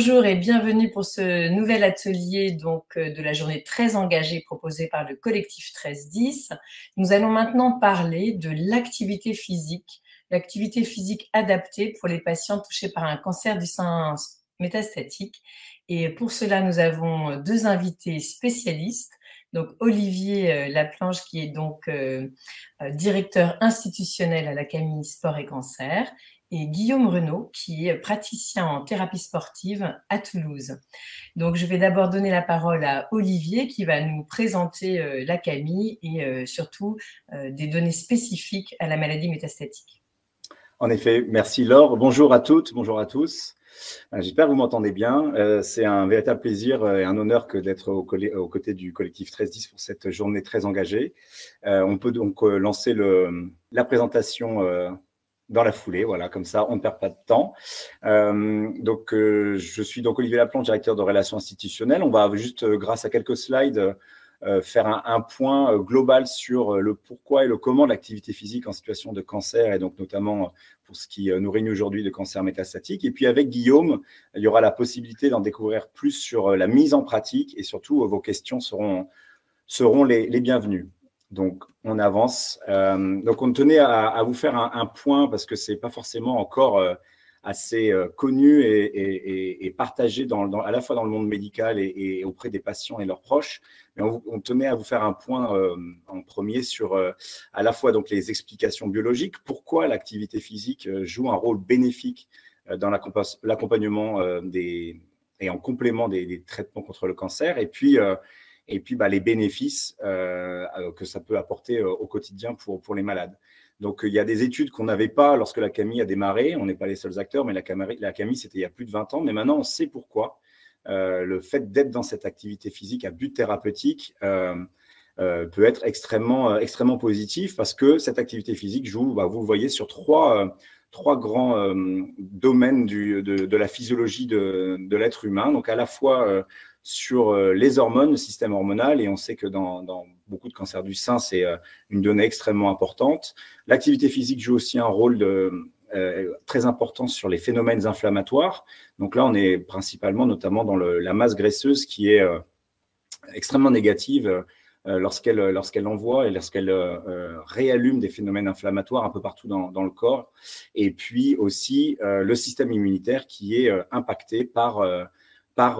Bonjour et bienvenue pour ce nouvel atelier de la journée très engagée proposée par le collectif 1310. Nous allons maintenant parler de l'activité physique adaptée pour les patients touchés par un cancer du sein métastatique. Et pour cela, nous avons deux invités spécialistes. Donc Olivier Laplanche, qui est directeur institutionnel à la CAMI Sport et Cancer, et Guillaume Renaud, qui est praticien en thérapie sportive à Toulouse. Donc, je vais d'abord donner la parole à Olivier, qui va nous présenter la CAMI et surtout des données spécifiques à la maladie métastatique. En effet, merci Laure. Bonjour à toutes, bonjour à tous. J'espère que vous m'entendez bien. C'est un véritable plaisir et un honneur que d'être aux côtés du collectif 1310 pour cette journée très engagée. On peut donc lancer la présentation dans la foulée, voilà, comme ça, on ne perd pas de temps. Je suis donc Olivier Laplanche, directeur de relations institutionnelles. On va juste, grâce à quelques slides, faire un point global sur le pourquoi et le comment de l'activité physique en situation de cancer, et donc notamment pour ce qui nous réunit aujourd'hui de cancer métastatique. Et puis avec Guillaume, il y aura la possibilité d'en découvrir plus sur la mise en pratique, et surtout vos questions seront les bienvenues. Donc, on avance. Donc, on tenait à vous faire un point parce que ce n'est pas forcément encore assez connu et partagé à la fois dans le monde médical et auprès des patients et leurs proches. Mais on tenait à vous faire un point en premier sur à la fois donc, les explications biologiques, pourquoi l'activité physique joue un rôle bénéfique dans l'accompagnement et en complément des traitements contre le cancer, et puis les bénéfices que ça peut apporter au quotidien pour les malades. Donc, il y a des études qu'on n'avait pas lorsque la CAMI a démarré. On n'est pas les seuls acteurs, mais la CAMI, c'était il y a plus de 20 ans. Mais maintenant, on sait pourquoi. Le fait d'être dans cette activité physique à but thérapeutique peut être extrêmement positif, parce que cette activité physique joue, vous le voyez, sur trois grands domaines de la physiologie de l'être humain. Donc, à la fois sur les hormones, le système hormonal, et on sait que dans beaucoup de cancers du sein, c'est une donnée extrêmement importante. L'activité physique joue aussi un rôle très important sur les phénomènes inflammatoires. Donc là, on est principalement, notamment dans la masse graisseuse qui est extrêmement négative lorsqu'elle envoie et lorsqu'elle réallume des phénomènes inflammatoires un peu partout dans le corps. Et puis aussi le système immunitaire qui est impacté par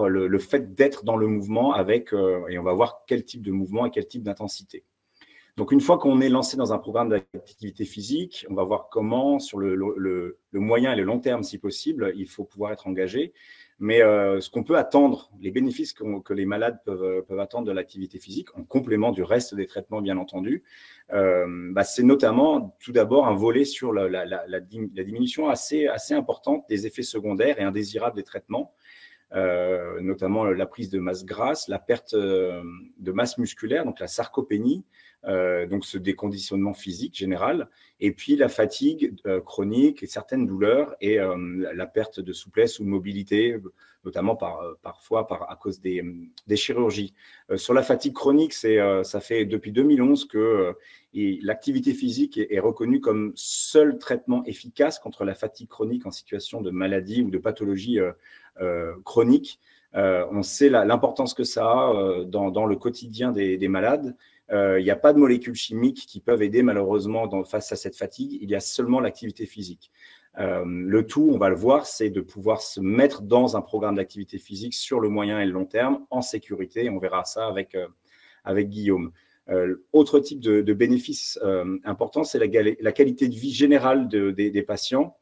le fait d'être dans le mouvement et on va voir quel type de mouvement et quel type d'intensité. Donc, une fois qu'on est lancé dans un programme d'activité physique, on va voir comment, sur le moyen et le long terme, si possible, il faut pouvoir être engagé. Mais ce qu'on peut attendre, les bénéfices que les malades peuvent attendre de l'activité physique, en complément du reste des traitements, bien entendu, c'est notamment, tout d'abord, un volet sur la diminution assez importante des effets secondaires et indésirables des traitements. Notamment la prise de masse grasse, la perte de masse musculaire, donc la sarcopénie, donc ce déconditionnement physique général, et puis la fatigue chronique et certaines douleurs, et la perte de souplesse ou de mobilité, notamment parfois à cause des chirurgies. Sur la fatigue chronique, ça fait depuis 2011 que l'activité physique est reconnue comme seul traitement efficace contre la fatigue chronique en situation de maladie ou de pathologie chronique. On sait l'importance que ça a dans le quotidien des malades. Il n'y a pas de molécules chimiques qui peuvent aider malheureusement face à cette fatigue. Il y a seulement l'activité physique. Le tout, on va le voir, c'est de pouvoir se mettre dans un programme d'activité physique sur le moyen et le long terme en sécurité. On verra ça avec Guillaume. Autre type de bénéfice important, c'est la qualité de vie générale des patients.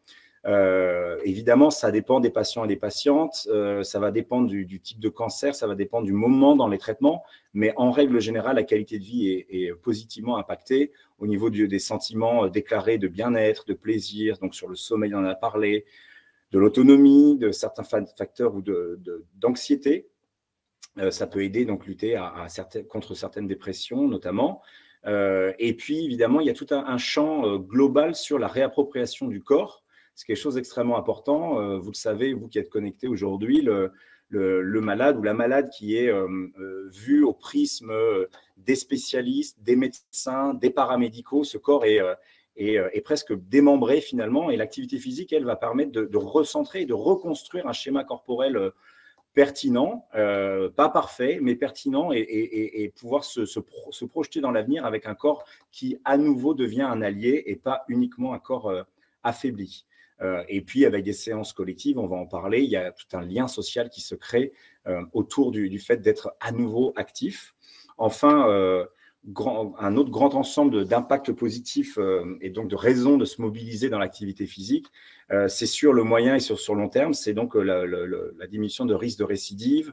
Évidemment, ça dépend des patients et des patientes, ça va dépendre du type de cancer, ça va dépendre du moment dans les traitements, mais en règle générale, la qualité de vie est positivement impactée au niveau des sentiments déclarés de bien-être, de plaisir, donc sur le sommeil, on en a parlé, de l'autonomie, de certains facteurs ou d'anxiété. Ça peut aider donc lutter contre certaines dépressions notamment. Et puis évidemment, il y a tout un champ global sur la réappropriation du corps. C'est quelque chose d'extrêmement important. Vous le savez, vous qui êtes connectés aujourd'hui, le malade ou la malade qui est vu au prisme des spécialistes, des médecins, des paramédicaux, ce corps est presque démembré finalement. Et l'activité physique, elle, va permettre de recentrer et de reconstruire un schéma corporel pertinent, pas parfait, mais pertinent et pouvoir se projeter dans l'avenir avec un corps qui, à nouveau, devient un allié et pas uniquement un corps affaibli. Et puis, avec des séances collectives, on va en parler, il y a tout un lien social qui se crée autour du fait d'être à nouveau actif. Enfin, un autre grand ensemble d'impacts positifs et donc de raisons de se mobiliser dans l'activité physique, c'est sur le moyen et sur long terme, c'est donc la diminution de risque de récidive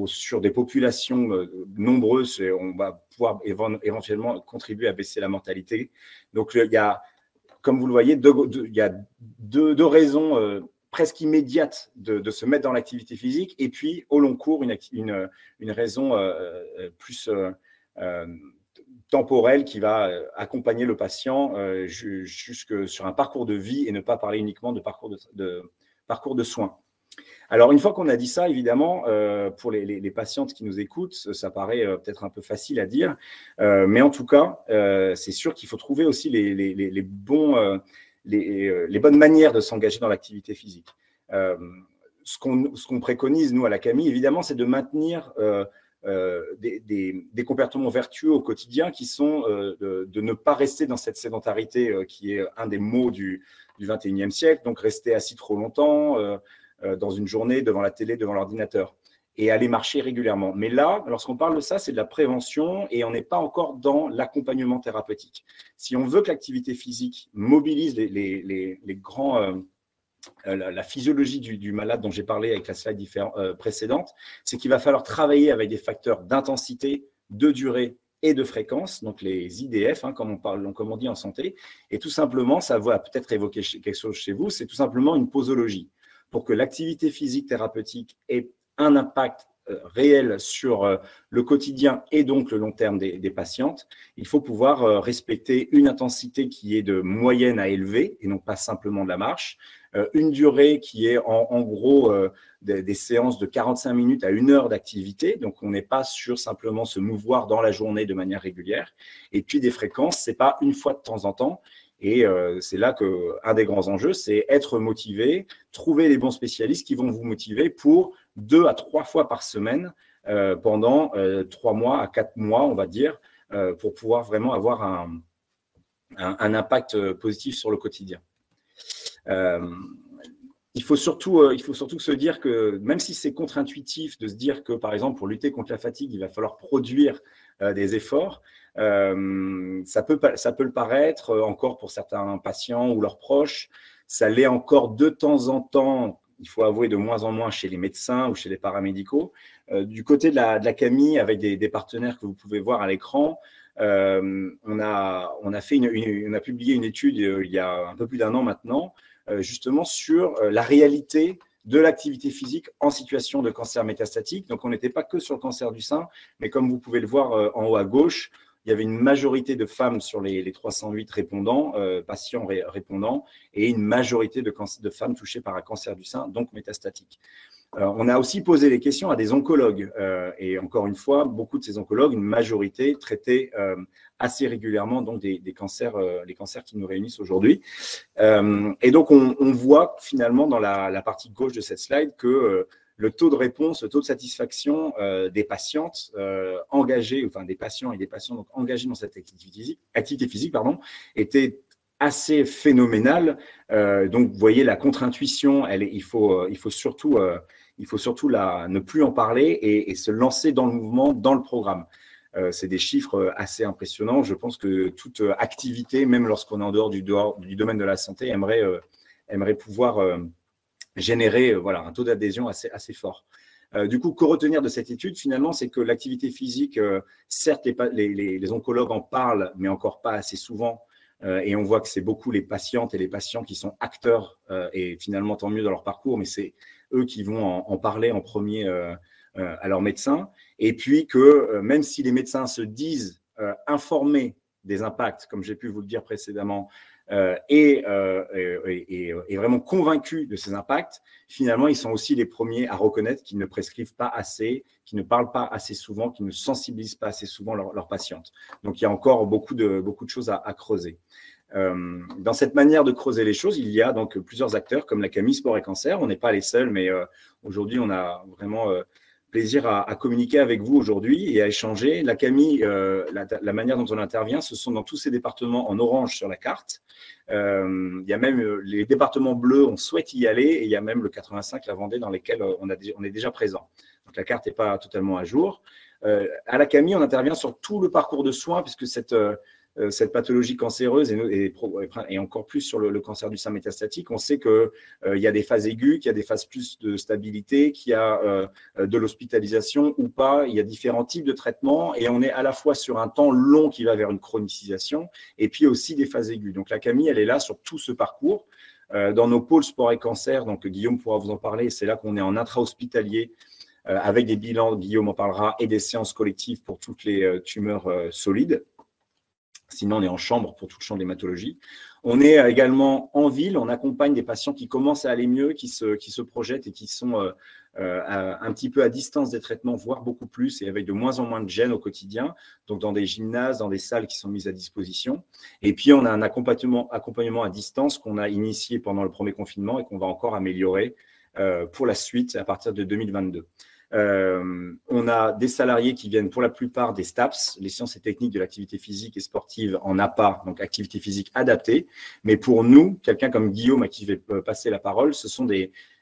sur des populations nombreuses, et on va pouvoir éventuellement contribuer à baisser la mortalité. Donc, il y a, comme vous le voyez, il y a deux raisons presque immédiate de se mettre dans l'activité physique, et puis au long cours, une raison plus temporelle qui va accompagner le patient jusque sur un parcours de vie et ne pas parler uniquement de parcours de soins. Alors, une fois qu'on a dit ça, évidemment, pour les patientes qui nous écoutent, ça paraît peut-être un peu facile à dire, mais en tout cas, c'est sûr qu'il faut trouver aussi les bonnes manières de s'engager dans l'activité physique. Ce qu'on préconise, nous, à la CAMI, évidemment, c'est de maintenir des comportements vertueux au quotidien qui sont de ne pas rester dans cette sédentarité qui est un des maux du 21e siècle, donc rester assis trop longtemps dans une journée devant la télé, devant l'ordinateur, et aller marcher régulièrement. Mais là, lorsqu'on parle de ça, c'est de la prévention et on n'est pas encore dans l'accompagnement thérapeutique. Si on veut que l'activité physique mobilise les grands, la physiologie du malade dont j'ai parlé avec la slide précédente, c'est qu'il va falloir travailler avec des facteurs d'intensité, de durée et de fréquence, donc les IDF, comme on dit en santé, et tout simplement, ça va peut-être évoquer quelque chose chez vous, c'est tout simplement une posologie. Pour que l'activité physique thérapeutique ait un impact réel sur le quotidien et donc le long terme des patientes, il faut pouvoir respecter une intensité qui est de moyenne à élevée et non pas simplement de la marche, une durée qui est en gros des séances de 45 minutes à 1 heure d'activité, donc on n'est pas sur simplement se mouvoir dans la journée de manière régulière, et puis des fréquences, c'est pas une fois de temps en temps. Et c'est là qu'un des grands enjeux, c'est être motivé, trouver les bons spécialistes qui vont vous motiver pour 2 à 3 fois par semaine pendant 3 mois à 4 mois, on va dire, pour pouvoir vraiment avoir un impact positif sur le quotidien. Il faut surtout se dire que même si c'est contre-intuitif de se dire que, par exemple, pour lutter contre la fatigue, il va falloir produire des efforts, ça peut le paraître encore pour certains patients ou leurs proches, ça l'est encore de temps en temps, il faut avouer de moins en moins chez les médecins ou chez les paramédicaux. Du côté de la CAMI, avec des partenaires que vous pouvez voir à l'écran, on a publié une étude il y a un peu plus d'1 an maintenant, justement sur la réalité de l'activité physique en situation de cancer métastatique. Donc, on n'était pas que sur le cancer du sein, mais comme vous pouvez le voir en haut à gauche, il y avait une majorité de femmes sur les 308 répondants, patients répondants, et une majorité de femmes touchées par un cancer du sein, donc métastatique. On a aussi posé les questions à des oncologues, et encore une fois, beaucoup de ces oncologues, une majorité, traitaient assez régulièrement donc les cancers qui nous réunissent aujourd'hui. Et donc, on voit finalement dans la partie gauche de cette slide que le taux de réponse, le taux de satisfaction des patientes engagées, enfin des patients et des patients donc engagés dans cette activité physique, était assez phénoménal. Donc, vous voyez la contre-intuition, il faut surtout ne plus en parler et se lancer dans le mouvement, dans le programme. C'est des chiffres assez impressionnants. Je pense que toute activité, même lorsqu'on est en dehors du domaine de la santé, aimerait pouvoir générer un taux d'adhésion assez fort. Du coup, que retenir de cette étude, finalement, c'est que l'activité physique, certes, les oncologues en parlent, mais encore pas assez souvent. Et on voit que c'est beaucoup les patientes et les patients qui sont acteurs, et finalement, tant mieux dans leur parcours, mais c'est eux qui vont en parler en premier à leurs médecins. Et puis que même si les médecins se disent informés des impacts, comme j'ai pu vous le dire précédemment, et vraiment convaincus de ces impacts, finalement, ils sont aussi les premiers à reconnaître qu'ils ne prescrivent pas assez, qu'ils ne parlent pas assez souvent, qu'ils ne sensibilisent pas assez souvent leurs patientes. Donc, il y a encore beaucoup de choses à creuser. Dans cette manière de creuser les choses, il y a donc plusieurs acteurs comme la CAMI Sport et Cancer. On n'est pas les seuls, mais aujourd'hui, on a vraiment plaisir à communiquer avec vous aujourd'hui et à échanger. La CAMI, la manière dont on intervient, ce sont dans tous ces départements en orange sur la carte. Il y a même les départements bleus, on souhaite y aller, et il y a même le 85, la Vendée, dans lesquels on est déjà présent. Donc la carte n'est pas totalement à jour. À la CAMI, on intervient sur tout le parcours de soins, puisque cette pathologie cancéreuse et encore plus sur le cancer du sein métastatique, on sait qu'il y a des phases aiguës, qu'il y a des phases plus de stabilité, qu'il y a de l'hospitalisation ou pas. Il y a différents types de traitements et on est à la fois sur un temps long qui va vers une chronicisation et puis aussi des phases aiguës. Donc la CAMI, elle est là sur tout ce parcours. Dans nos pôles sport et cancer, donc Guillaume pourra vous en parler, c'est là qu'on est en intra-hospitalier avec des bilans, Guillaume en parlera, et des séances collectives pour toutes les tumeurs solides. Sinon, on est en chambre pour tout le champ de l'hématologie. On est également en ville. On accompagne des patients qui commencent à aller mieux, qui se projettent et qui sont un petit peu à distance des traitements, voire beaucoup plus, et avec de moins en moins de gêne au quotidien. Donc, dans des gymnases, dans des salles qui sont mises à disposition. Et puis, on a un accompagnement à distance qu'on a initié pendant le premier confinement et qu'on va encore améliorer pour la suite à partir de 2022. On a des salariés qui viennent pour la plupart des STAPS, les sciences et techniques de l'activité physique et sportive en APA, donc activité physique adaptée. Mais pour nous, quelqu'un comme Guillaume à qui je vais passer la parole,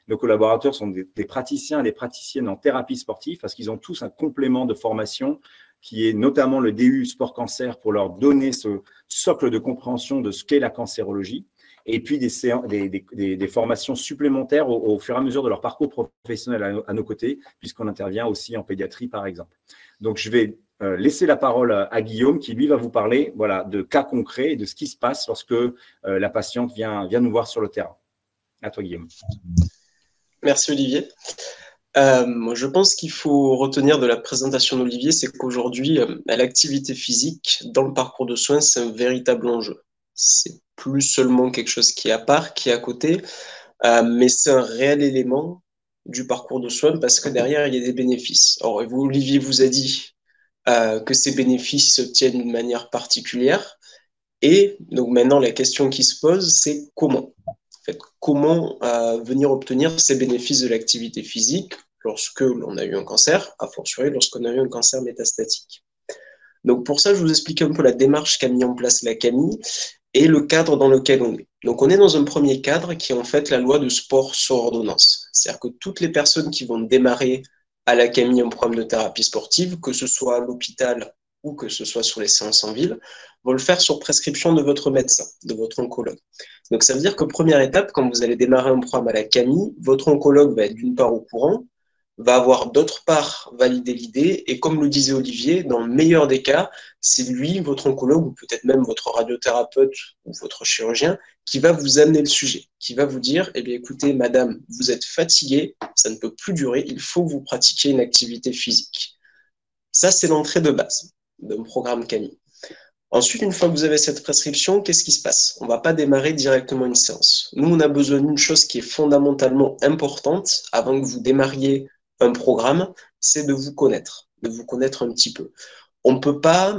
nos collaborateurs sont des praticiens et des praticiennes en thérapie sportive parce qu'ils ont tous un complément de formation qui est notamment le DU Sport Cancer pour leur donner ce socle de compréhension de ce qu'est la cancérologie. Et puis des formations supplémentaires au fur et à mesure de leur parcours professionnel à nos côtés, puisqu'on intervient aussi en pédiatrie, par exemple. Donc, je vais laisser la parole à Guillaume, qui, lui, va vous parler de cas concrets et de ce qui se passe lorsque la patiente vient nous voir sur le terrain. À toi, Guillaume. Merci, Olivier. Je pense qu'il faut retenir de la présentation d'Olivier, c'est qu'aujourd'hui, l'activité physique dans le parcours de soins, c'est un véritable enjeu. C'est plus seulement quelque chose qui est à part, qui est à côté, mais c'est un réel élément du parcours de soins parce que derrière, il y a des bénéfices. Alors, Olivier vous a dit que ces bénéfices s'obtiennent d'une manière particulière. Et donc maintenant, la question qui se pose, c'est comment? En fait, comment venir obtenir ces bénéfices de l'activité physique lorsque l'on a eu un cancer, a fortiori lorsqu'on a eu un cancer métastatique. Donc pour ça, je vous explique un peu la démarche qu'a mis en place la CAMI et le cadre dans lequel on est. Donc on est dans un premier cadre qui est en fait la loi de sport sur ordonnance. C'est-à-dire que toutes les personnes qui vont démarrer à la CAMI un programme de thérapie sportive, que ce soit à l'hôpital ou que ce soit sur les séances en ville, vont le faire sur prescription de votre médecin, de votre oncologue. Donc ça veut dire que première étape, quand vous allez démarrer un programme à la CAMI, votre oncologue va être d'une part au courant, va avoir d'autre part validé l'idée, et comme le disait Olivier, dans le meilleur des cas, c'est lui, votre oncologue, ou peut-être même votre radiothérapeute ou votre chirurgien, qui va vous amener le sujet, qui va vous dire, eh bien écoutez, madame, vous êtes fatiguée, ça ne peut plus durer, il faut que vous pratiquiez une activité physique. Ça, c'est l'entrée de base d'un programme CAMI. Ensuite, une fois que vous avez cette prescription, qu'est-ce qui se passe? On ne va pas démarrer directement une séance. Nous, on a besoin d'une chose qui est fondamentalement importante avant que vous démarriez un programme, c'est de vous connaître un petit peu. On ne peut pas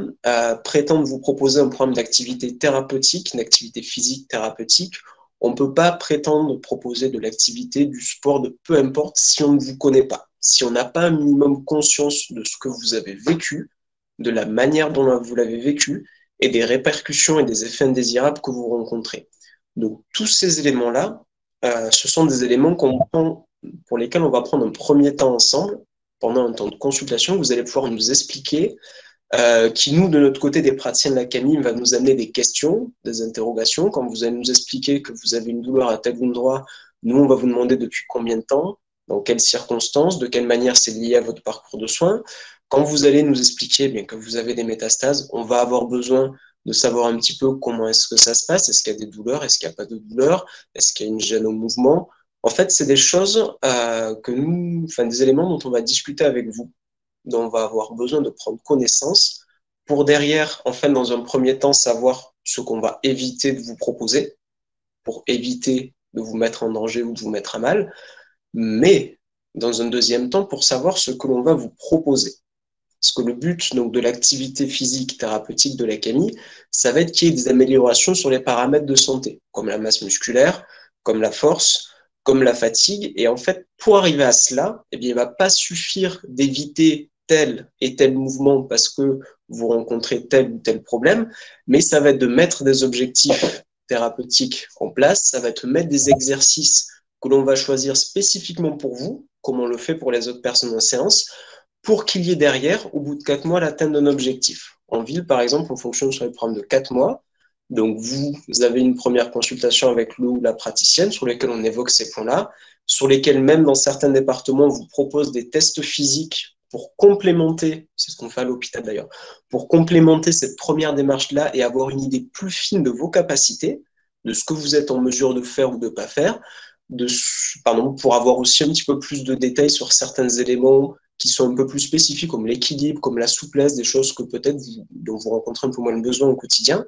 prétendre vous proposer un programme d'activité thérapeutique, une activité physique thérapeutique. On ne peut pas prétendre proposer de l'activité, du sport, de peu importe, si on ne vous connaît pas. Si on n'a pas un minimum conscience de ce que vous avez vécu, de la manière dont vous l'avez vécu et des répercussions et des effets indésirables que vous rencontrez. Donc, tous ces éléments-là, ce sont des éléments pour lesquels on va prendre un premier temps ensemble, pendant un temps de consultation, vous allez pouvoir nous expliquer, qui nous, de notre côté des praticiens de la CAMI, va nous amener des questions, des interrogations. Quand vous allez nous expliquer que vous avez une douleur à tel endroit, nous, on va vous demander depuis combien de temps, dans quelles circonstances, de quelle manière c'est lié à votre parcours de soins. Quand vous allez nous expliquer bien, que vous avez des métastases, on va avoir besoin de savoir un petit peu comment est-ce que ça se passe. Est-ce qu'il y a des douleurs? Est-ce qu'il n'y a pas de douleurs? Est-ce qu'il y a une gêne au mouvement? En fait, c'est des choses des éléments dont on va discuter avec vous, dont on va avoir besoin de prendre connaissance pour derrière, dans un premier temps, savoir ce qu'on va éviter de vous proposer pour éviter de vous mettre en danger ou de vous mettre à mal, mais dans un deuxième temps, pour savoir ce que l'on va vous proposer. Parce que le but donc, de l'activité physique thérapeutique de la Camille, ça va être qu'il y ait des améliorations sur les paramètres de santé, comme la masse musculaire, comme la force, comme la fatigue. Et en fait, pour arriver à cela, eh bien, il ne va pas suffire d'éviter tel et tel mouvement parce que vous rencontrez tel ou tel problème, mais ça va être de mettre des objectifs thérapeutiques en place, ça va être de mettre des exercices que l'on va choisir spécifiquement pour vous, comme on le fait pour les autres personnes en séance, pour qu'il y ait derrière, au bout de 4 mois, l'atteinte d'un objectif. En ville, par exemple, on fonctionne sur les programmes de 4 mois. Donc, vous avez une première consultation avec le ou la praticienne sur lesquelles on évoque ces points-là, sur lesquels même dans certains départements, on vous propose des tests physiques pour complémenter, c'est ce qu'on fait à l'hôpital d'ailleurs, pour complémenter cette première démarche-là et avoir une idée plus fine de vos capacités, de ce que vous êtes en mesure de faire ou de ne pas faire, pour avoir aussi un petit peu plus de détails sur certains éléments qui sont un peu plus spécifiques, comme l'équilibre, comme la souplesse, des choses que peut-être dont vous rencontrez un peu moins le besoin au quotidien.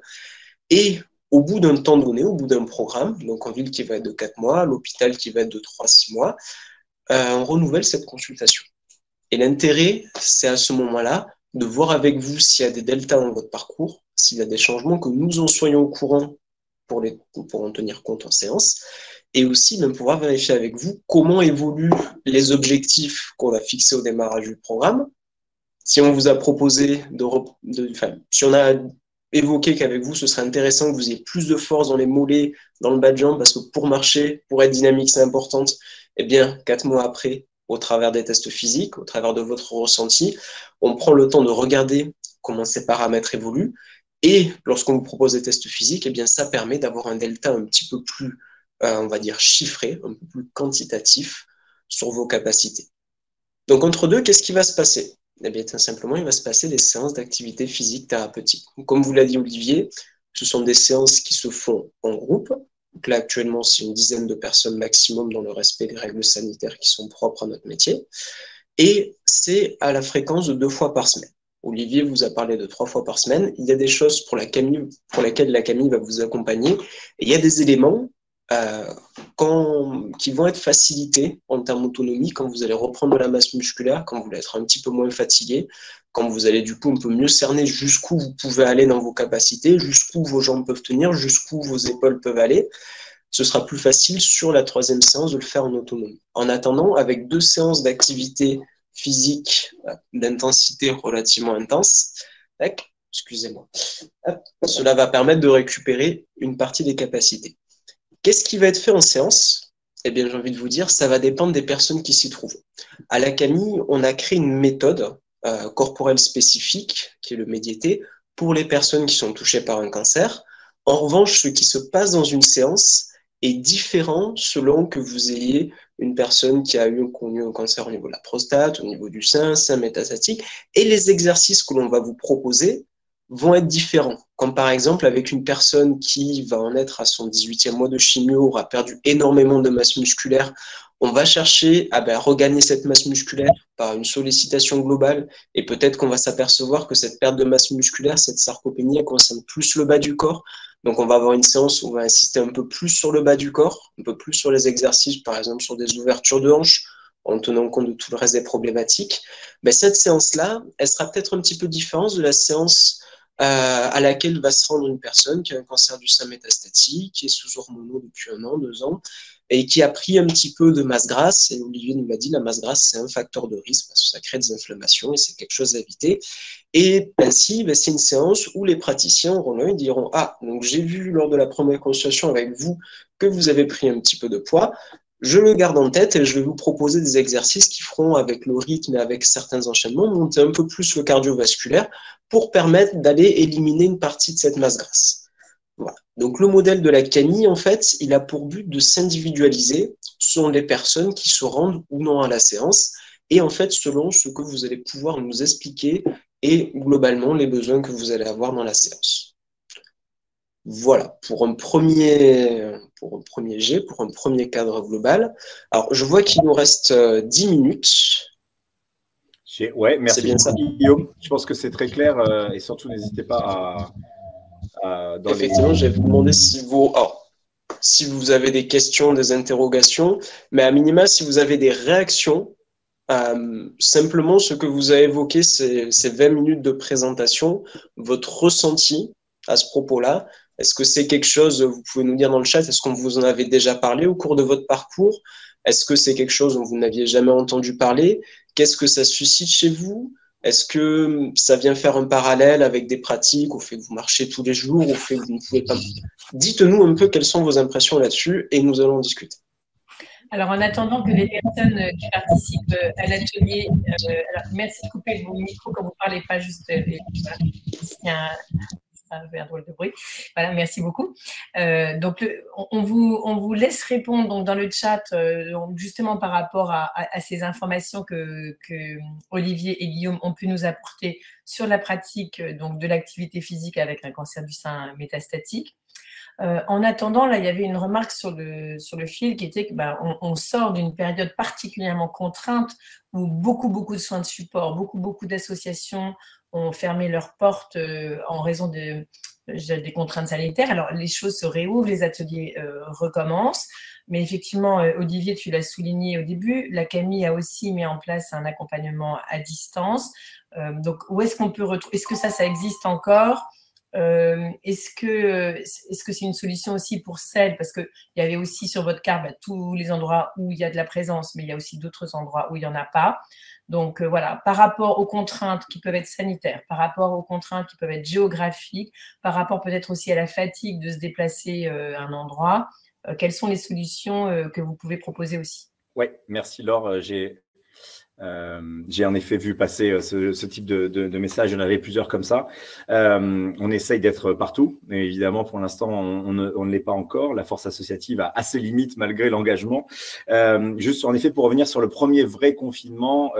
Et au bout d'un temps donné, au bout d'un programme, donc en ville qui va être de 4 mois, l'hôpital qui va être de 3-6 mois, on renouvelle cette consultation. Et l'intérêt, c'est à ce moment-là de voir avec vous s'il y a des deltas dans votre parcours, s'il y a des changements, que nous en soyons au courant pour en tenir compte en séance, et aussi même pouvoir vérifier avec vous comment évoluent les objectifs qu'on a fixés au démarrage du programme. Si on vous a proposé si on a évoqué qu'avec vous, ce serait intéressant que vous ayez plus de force dans les mollets, dans le bas de jambe, parce que pour marcher, pour être dynamique, c'est important, eh bien, 4 mois après, au travers des tests physiques, au travers de votre ressenti, on prend le temps de regarder comment ces paramètres évoluent. Et lorsqu'on vous propose des tests physiques, eh bien, ça permet d'avoir un delta un petit peu plus, on va dire, chiffré, un peu plus quantitatif sur vos capacités. Donc, entre deux, qu'est-ce qui va se passer? Eh bien, tout simplement, il va se passer des séances d'activité physique thérapeutique. Donc, comme vous l'a dit Olivier, ce sont des séances qui se font en groupe. Donc là, actuellement, c'est une dizaine de personnes maximum dans le respect des règles sanitaires qui sont propres à notre métier. Et c'est à la fréquence de 2 fois par semaine. Olivier vous a parlé de 3 fois par semaine. Il y a des choses pour lesquelles la Camille va vous accompagner. Et il y a des éléments qui vont être facilités en termes d'autonomie quand vous allez reprendre de la masse musculaire, quand vous allez être un petit peu moins fatigué, quand vous allez du coup un peu mieux cerner jusqu'où vous pouvez aller dans vos capacités, jusqu'où vos jambes peuvent tenir, jusqu'où vos épaules peuvent aller. Ce sera plus facile sur la 3e séance de le faire en autonomie. En attendant, avec 2 séances d'activité physique d'intensité relativement intense, excusez-moi, cela va permettre de récupérer une partie des capacités. Qu'est-ce qui va être fait en séance? Eh bien, j'ai envie de vous dire, ça va dépendre des personnes qui s'y trouvent. À la Camille, on a créé une méthode corporelle spécifique, qui est le MEDIT, pour les personnes qui sont touchées par un cancer. En revanche, ce qui se passe dans une séance est différent selon que vous ayez une personne qui a eu un cancer au niveau de la prostate, au niveau du sein métastatique, et les exercices que l'on va vous proposer vont être différents. Comme par exemple avec une personne qui va en être à son 18e mois de chimio, aura perdu énormément de masse musculaire, on va chercher à regagner cette masse musculaire par une sollicitation globale, et peut-être qu'on va s'apercevoir que cette perte de masse musculaire, cette sarcopénie, elle concerne plus le bas du corps. Donc on va avoir une séance où on va insister un peu plus sur le bas du corps, un peu plus sur les exercices, par exemple sur des ouvertures de hanches, en tenant compte de tout le reste des problématiques. Mais cette séance-là, elle sera peut-être un petit peu différente de la séance à laquelle va se rendre une personne qui a un cancer du sein métastatique, qui est sous hormonaux depuis 1 an, 2 ans, et qui a pris un petit peu de masse grasse. Et Olivier nous l'a dit, la masse grasse, c'est un facteur de risque parce que ça crée des inflammations et c'est quelque chose à éviter. Et ainsi, c'est une séance où les praticiens auront l'œil, diront « Ah, donc j'ai vu lors de la première consultation avec vous que vous avez pris un petit peu de poids. Je le garde en tête et je vais vous proposer des exercices qui feront, avec le rythme et avec certains enchaînements, monter un peu plus le cardiovasculaire pour permettre d'aller éliminer une partie de cette masse grasse. » Voilà. Donc le modèle de la Camille, en fait, il a pour but de s'individualiser selon les personnes qui se rendent ou non à la séance et en fait selon ce que vous allez pouvoir nous expliquer et globalement les besoins que vous allez avoir dans la séance. Voilà, pour un premier jet, pour un premier cadre global. Alors, je vois qu'il nous reste 10 minutes. Ouais, merci beaucoup, Guillaume. Je pense que c'est très clair et surtout, n'hésitez pas à effectivement, je vais vous demander si vous avez des questions, des interrogations, mais à minima, si vous avez des réactions Simplement, ce que vous avez évoqué, ces 20 minutes de présentation, votre ressenti à ce propos-là, est-ce que c'est quelque chose, vous pouvez nous dire dans le chat, est-ce qu'on vous en avait déjà parlé au cours de votre parcours? Est-ce que c'est quelque chose dont vous n'aviez jamais entendu parler? Qu'est-ce que ça suscite chez vous? Est-ce que ça vient faire un parallèle avec des pratiques, au fait que vous marchez tous les jours, au fait que vous ne pouvez pas... Dites-nous un peu quelles sont vos impressions là-dessus et nous allons en discuter. Alors, en attendant que les personnes qui participent à l'atelier, alors merci de couper vos micros quand vous ne parlez pas juste. Voilà, il y a un drôle de bruit. Voilà, merci beaucoup. Donc, on vous laisse répondre donc, dans le chat, justement par rapport à ces informations que Olivier et Guillaume ont pu nous apporter sur la pratique donc, de l'activité physique avec un cancer du sein métastatique. En attendant, là, il y avait une remarque sur le fil qui était que on sort d'une période particulièrement contrainte où beaucoup de soins de support, beaucoup d'associations ont fermé leurs portes en raison des contraintes sanitaires. Alors, les choses se réouvrent, les ateliers recommencent. Mais effectivement, Olivier, tu l'as souligné au début, la CAMI a aussi mis en place un accompagnement à distance. Donc, où est-ce qu'on peut retrouver? Est-ce que ça existe encore? Est-ce que c'est une solution aussi pour celles, parce qu'il y avait aussi sur votre carte tous les endroits où il y a de la présence, mais il y a aussi d'autres endroits où il n'y en a pas. Donc voilà, par rapport aux contraintes qui peuvent être sanitaires, par rapport aux contraintes qui peuvent être géographiques, par rapport peut-être aussi à la fatigue de se déplacer à un endroit, quelles sont les solutions que vous pouvez proposer aussi? Oui, merci Laure. J'ai en effet vu passer ce type de message. Il y en avait plusieurs comme ça. On essaye d'être partout, mais évidemment, pour l'instant, on ne l'est pas encore. La force associative a ses limites malgré l'engagement. Juste en effet, pour revenir sur le premier vrai confinement,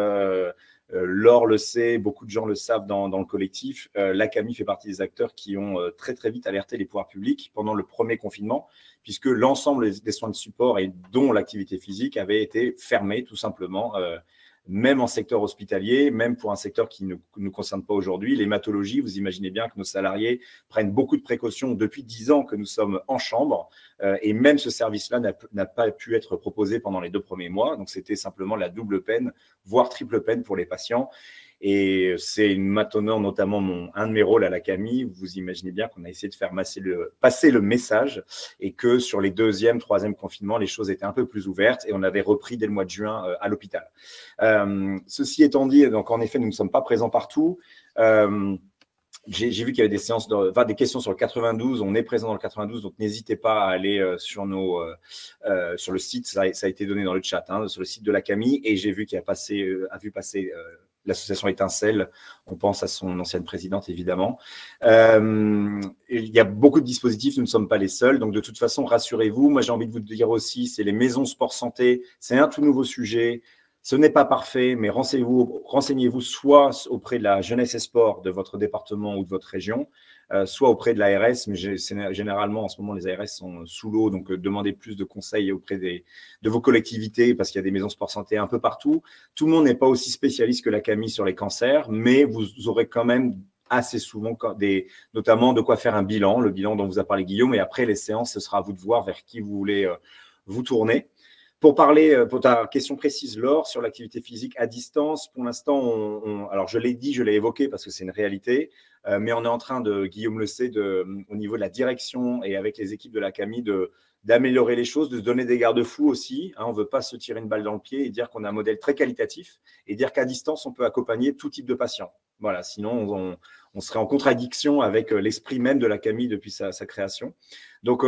Laure le sait, beaucoup de gens le savent dans le collectif, la CAMI fait partie des acteurs qui ont très vite alerté les pouvoirs publics pendant le premier confinement, puisque l'ensemble des soins de support et dont l'activité physique avait été fermés tout simplement, même en secteur hospitalier, même pour un secteur qui ne nous concerne pas aujourd'hui. L'hématologie, vous imaginez bien que nos salariés prennent beaucoup de précautions depuis 10 ans que nous sommes en chambre, et même ce service-là n'a pas pu être proposé pendant les 2 premiers mois. Donc, c'était simplement la double peine, voire triple peine pour les patients. Et c'est maintenant notamment un de mes rôles à la CAMI. Vous imaginez bien qu'on a essayé de faire passer le message, et que sur les 2e, 3e confinements, les choses étaient un peu plus ouvertes et on avait repris dès le mois de juin à l'hôpital. Ceci étant dit, donc en effet, nous ne sommes pas présents partout. J'ai vu qu'il y avait des questions sur le 92. On est présent dans le 92, donc n'hésitez pas à aller sur le site. Ça a été donné dans le chat, sur le site de la CAMI. Et j'ai vu qu'il a vu passer l'association Étincelle. On pense à son ancienne présidente, évidemment. Il y a beaucoup de dispositifs. Nous ne sommes pas les seuls. Donc, de toute façon, rassurez-vous. Moi, j'ai envie de vous dire aussi, c'est les maisons sport santé. C'est un tout nouveau sujet. Ce n'est pas parfait, mais renseignez-vous soit auprès de la jeunesse et sport de votre département ou de votre région, soit auprès de l'ARS, mais généralement en ce moment les ARS sont sous l'eau, donc demandez plus de conseils auprès de vos collectivités, parce qu'il y a des maisons sport santé un peu partout. Tout le monde n'est pas aussi spécialiste que la CAMI sur les cancers, mais vous aurez quand même assez souvent notamment de quoi faire un bilan, le bilan dont vous a parlé Guillaume, et après les séances, ce sera à vous de voir vers qui vous voulez vous tourner. Pour ta question précise, Laure, sur l'activité physique à distance, pour l'instant, alors je l'ai dit, je l'ai évoqué parce que c'est une réalité, mais on est en train Guillaume le sait, au niveau de la direction et avec les équipes de la CAMI, d'améliorer les choses, de se donner des garde-fous aussi. On ne veut pas se tirer une balle dans le pied et dire qu'on a un modèle très qualitatif et dire qu'à distance, on peut accompagner tout type de patients. Voilà, sinon, on serait en contradiction avec l'esprit même de la CAMI depuis sa création. Donc,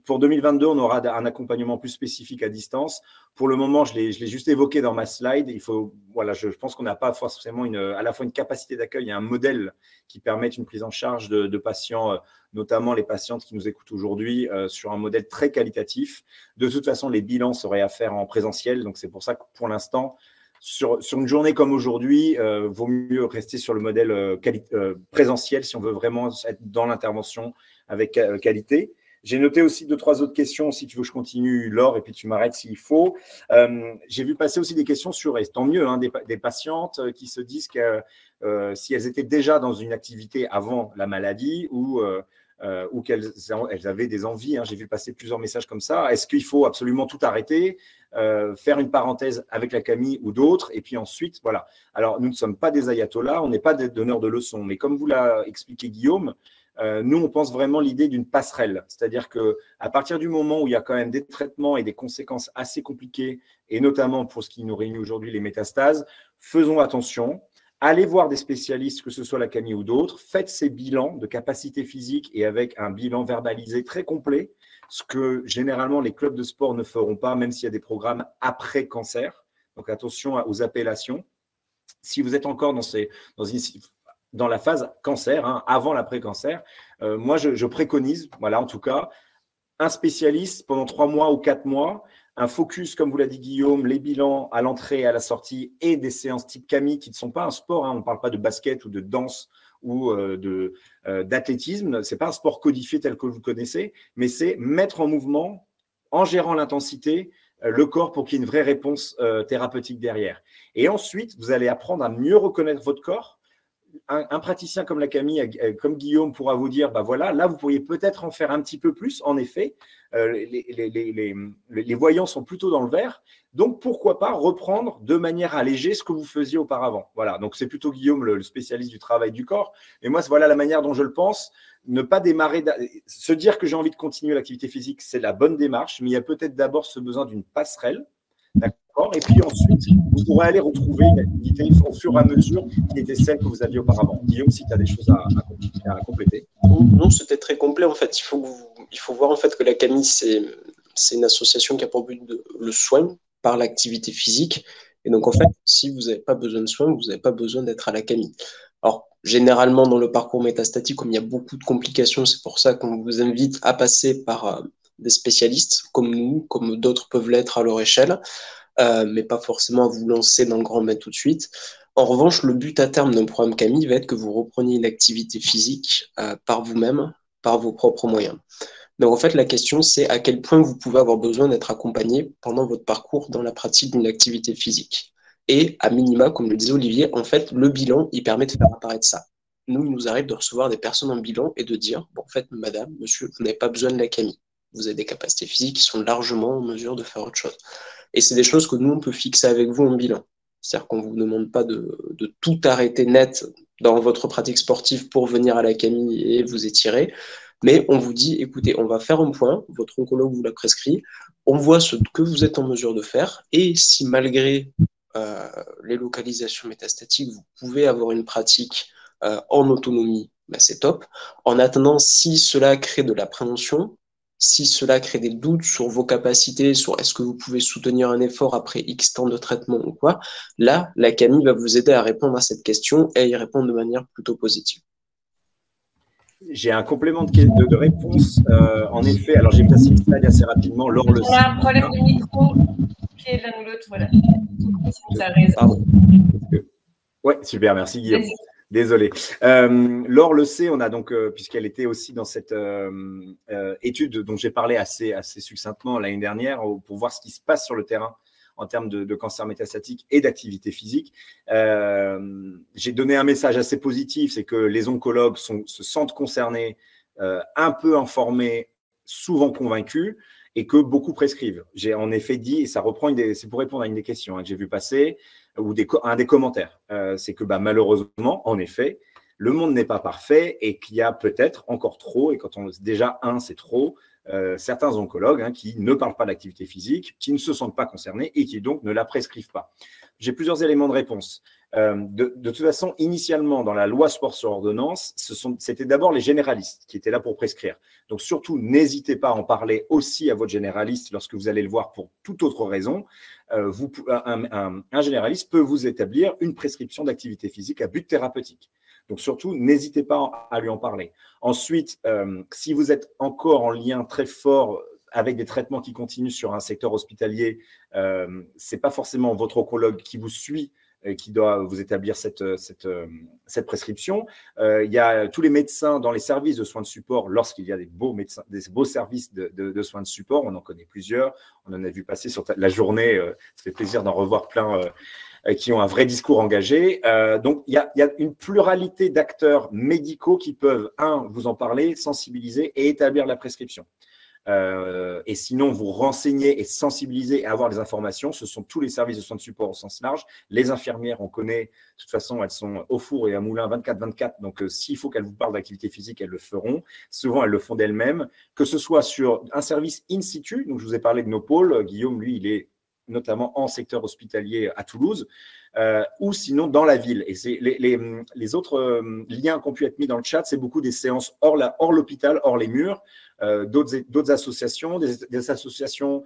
pour 2022, on aura un accompagnement plus spécifique à distance. Pour le moment, je l'ai juste évoqué dans ma slide. Je pense qu'on n'a pas forcément à la fois une capacité d'accueil et un modèle qui permette une prise en charge de patients, notamment les patientes qui nous écoutent aujourd'hui, sur un modèle très qualitatif. De toute façon, les bilans seraient à faire en présentiel. Donc, c'est pour ça que pour l'instant, sur une journée comme aujourd'hui, vaut mieux rester sur le modèle présentiel si on veut vraiment être dans l'intervention avec qualité. J'ai noté aussi 2-3 autres questions, si tu veux je continue, Laure, et puis tu m'arrêtes s'il faut. J'ai vu passer aussi des questions sur, et tant mieux, des patientes qui se disent que si elles étaient déjà dans une activité avant la maladie ou ou qu'elles avaient des envies. J'ai vu passer plusieurs messages comme ça. Est-ce qu'il faut absolument tout arrêter, faire une parenthèse avec la Camille ou d'autres, et puis ensuite, voilà. Alors, nous ne sommes pas des ayatollahs, on n'est pas des donneurs de leçons, mais comme vous l'a expliqué Guillaume, nous, on pense vraiment l'idée d'une passerelle. C'est-à-dire qu'à partir du moment où il y a quand même des traitements et des conséquences assez compliquées, et notamment pour ce qui nous réunit aujourd'hui, les métastases, faisons attention. Allez voir des spécialistes, que ce soit la Camille ou d'autres, faites ces bilans de capacité physique et avec un bilan verbalisé très complet, ce que généralement les clubs de sport ne feront pas, même s'il y a des programmes après cancer. Donc attention aux appellations. Si vous êtes encore dans la phase cancer, avant l'après-cancer, moi je préconise, voilà en tout cas, un spécialiste pendant 3 mois ou 4 mois, un focus, comme vous l'a dit Guillaume, les bilans à l'entrée et à la sortie et des séances type Camille qui ne sont pas un sport, on ne parle pas de basket ou de danse ou d'athlétisme, ce n'est pas un sport codifié tel que vous le connaissez, mais c'est mettre en mouvement, en gérant l'intensité, le corps pour qu'il y ait une vraie réponse thérapeutique derrière. Et ensuite, vous allez apprendre à mieux reconnaître votre corps. Un praticien comme la Camille, comme Guillaume, pourra vous dire, bah voilà, là, vous pourriez peut-être en faire un petit peu plus. En effet, les voyants sont plutôt dans le vert. Donc, pourquoi pas reprendre de manière allégée ce que vous faisiez auparavant. Voilà, donc c'est plutôt Guillaume, le spécialiste du travail du corps. Et moi, voilà la manière dont je le pense. Ne pas démarrer, se dire que j'ai envie de continuer l'activité physique, c'est la bonne démarche, mais il y a peut-être d'abord ce besoin d'une passerelle. D'accord. Et puis ensuite, vous pourrez aller retrouver une activité au fur et à mesure qui était celle que vous aviez auparavant. Guillaume, si tu as des choses à compléter. Non, c'était très complet. En fait, il faut voir en fait que la Camille, c'est une association qui a pour but le soin par l'activité physique. Et donc, en fait, si vous n'avez pas besoin de soins, vous n'avez pas besoin d'être à la Camille. Alors, généralement, dans le parcours métastatique, comme il y a beaucoup de complications, c'est pour ça qu'on vous invite à passer par des spécialistes comme nous, comme d'autres peuvent l'être à leur échelle. Mais pas forcément à vous lancer dans le grand bain tout de suite. En revanche, le but à terme d'un programme Camille va être que vous repreniez une activité physique par vous-même, par vos propres moyens. Donc en fait, la question, c'est à quel point vous pouvez avoir besoin d'être accompagné pendant votre parcours dans la pratique d'une activité physique. Et à minima, comme le disait Olivier, en fait, le bilan, il permet de faire apparaître ça. Nous, il nous arrive de recevoir des personnes en bilan et de dire, bon, en fait, madame, monsieur, vous n'avez pas besoin de la Camille. Vous avez des capacités physiques qui sont largement en mesure de faire autre chose. Et c'est des choses que nous, on peut fixer avec vous en bilan. C'est-à-dire qu'on ne vous demande pas de tout arrêter net dans votre pratique sportive pour venir à la Camille et vous étirer. Mais on vous dit, écoutez, on va faire un point, votre oncologue vous l'a prescrit, on voit ce que vous êtes en mesure de faire. Et si malgré les localisations métastatiques, vous pouvez avoir une pratique en autonomie, ben c'est top. En attendant, si cela crée de l'appréhension, si cela crée des doutes sur vos capacités, sur est-ce que vous pouvez soutenir un effort après X temps de traitement ou quoi, là, la Camille va vous aider à répondre à cette question et à y répondre de manière plutôt positive. J'ai un complément de réponse. En effet, alors j'ai placé le slide assez rapidement. Laure le sait. On a un problème de micro qui est l'un ou l'autre, voilà. Tu as raison. Ouais, super, merci Guillaume. Désolé. Laure le sait, on a donc, puisqu'elle était aussi dans cette étude dont j'ai parlé assez succinctement l'année dernière, pour voir ce qui se passe sur le terrain en termes de cancer métastatique et d'activité physique. J'ai donné un message assez positif, c'est que les oncologues se sentent concernés, un peu informés, souvent convaincus, et que beaucoup prescrivent. J'ai en effet dit, et ça reprend c'est pour répondre à une des questions que j'ai vu passer, ou un des commentaires, c'est que malheureusement, en effet, le monde n'est pas parfait et qu'il y a peut-être encore trop, et quand on déjà c'est trop, certains oncologues qui ne parlent pas d'activité physique, qui ne se sentent pas concernés et qui donc ne la prescrivent pas. J'ai plusieurs éléments de réponse. De toute façon, initialement, dans la loi sport sur ordonnance, c'était d'abord les généralistes qui étaient là pour prescrire. Donc surtout, n'hésitez pas à en parler aussi à votre généraliste lorsque vous allez le voir pour toute autre raison. Un généraliste peut vous établir une prescription d'activité physique à but thérapeutique. Donc surtout, n'hésitez pas à lui en parler. Ensuite, si vous êtes encore en lien très fort avec des traitements qui continuent sur un secteur hospitalier, ce n'est pas forcément votre oncologue qui vous suit qui doit vous établir cette prescription. Il y a tous les médecins dans les services de soins de support, lorsqu'il y a des beaux services de soins de support, on en connaît plusieurs, on en a vu passer sur la journée, ça fait plaisir d'en revoir plein qui ont un vrai discours engagé. Donc, il y a une pluralité d'acteurs médicaux qui peuvent, vous en parler, sensibiliser et établir la prescription. Et sinon, vous renseigner et sensibiliser et avoir des informations. Ce sont tous les services de soins de support au sens large. Les infirmières, on connaît, de toute façon, elles sont au four et à moulin 24/24. Donc, s'il faut qu'elles vous parlent d'activité physique, elles le feront. Souvent, elles le font d'elles-mêmes. Que ce soit sur un service in situ, donc je vous ai parlé de nos pôles. Guillaume, lui, il est notamment en secteur hospitalier à Toulouse, ou sinon dans la ville. Et c'est les autres liens qui ont pu être mis dans le chat, c'est beaucoup des séances hors l'hôpital, hors les murs, d'autres associations, des associations,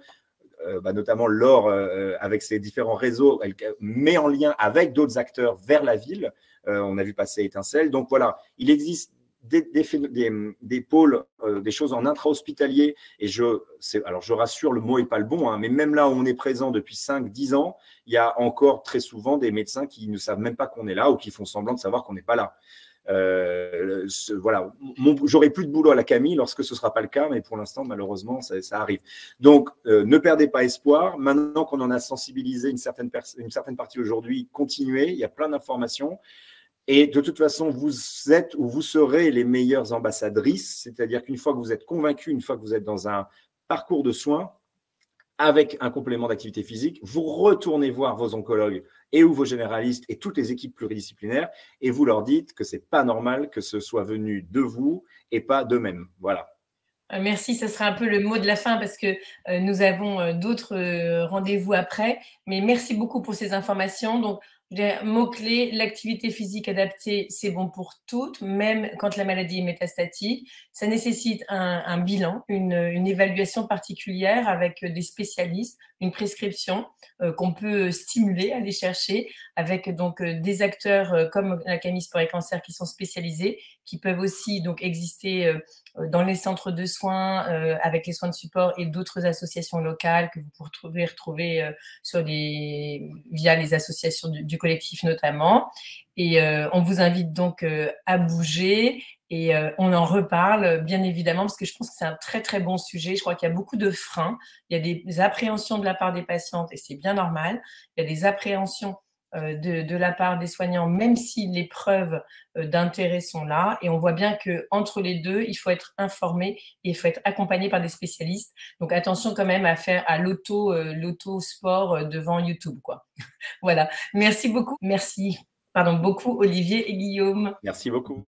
notamment l'OR, avec ses différents réseaux, elle met en lien avec d'autres acteurs vers la ville. On a vu passer Étincelle. Donc voilà, il existe des pôles, des choses en intra-hospitalier. Et alors je rassure, le mot n'est pas le bon, mais même là où on est présent depuis 5-10 ans, il y a encore très souvent des médecins qui ne savent même pas qu'on est là ou qui font semblant de savoir qu'on n'est pas là. Voilà, j'aurai plus de boulot à la Camille lorsque ce ne sera pas le cas, mais pour l'instant, malheureusement, ça arrive. Donc, ne perdez pas espoir. Maintenant qu'on en a sensibilisé une certaine partie aujourd'hui, continuez. Il y a plein d'informations. Et de toute façon, vous êtes ou vous serez les meilleures ambassadrices, c'est-à-dire qu'une fois que vous êtes convaincu, une fois que vous êtes dans un parcours de soins, avec un complément d'activité physique, vous retournez voir vos oncologues et ou vos généralistes et toutes les équipes pluridisciplinaires et vous leur dites que ce n'est pas normal que ce soit venu de vous et pas d'eux-mêmes. Voilà. Merci, ce sera un peu le mot de la fin parce que nous avons d'autres rendez-vous après. Mais merci beaucoup pour ces informations. Donc, mot-clé, l'activité physique adaptée, c'est bon pour toutes, même quand la maladie est métastatique. Ça nécessite un bilan, une évaluation particulière avec des spécialistes, une prescription qu'on peut stimuler, aller chercher, avec donc des acteurs comme la Camille Sport et Cancer qui sont spécialisés, qui peuvent aussi donc exister dans les centres de soins, avec les soins de support et d'autres associations locales que vous pouvez retrouver via les associations du collectif notamment. Et on vous invite donc à bouger et on en reparle bien évidemment parce que je pense que c'est un très très bon sujet. Je crois qu'il y a beaucoup de freins, il y a des appréhensions de la part des patientes et c'est bien normal. Il y a des appréhensions de la part des soignants, même si les preuves d'intérêt sont là. Et on voit bien qu'entre les deux, il faut être informé et il faut être accompagné par des spécialistes. Donc, attention quand même à faire à l'auto-sport devant YouTube, quoi. Voilà. Merci beaucoup. Merci, beaucoup, Olivier et Guillaume. Merci beaucoup.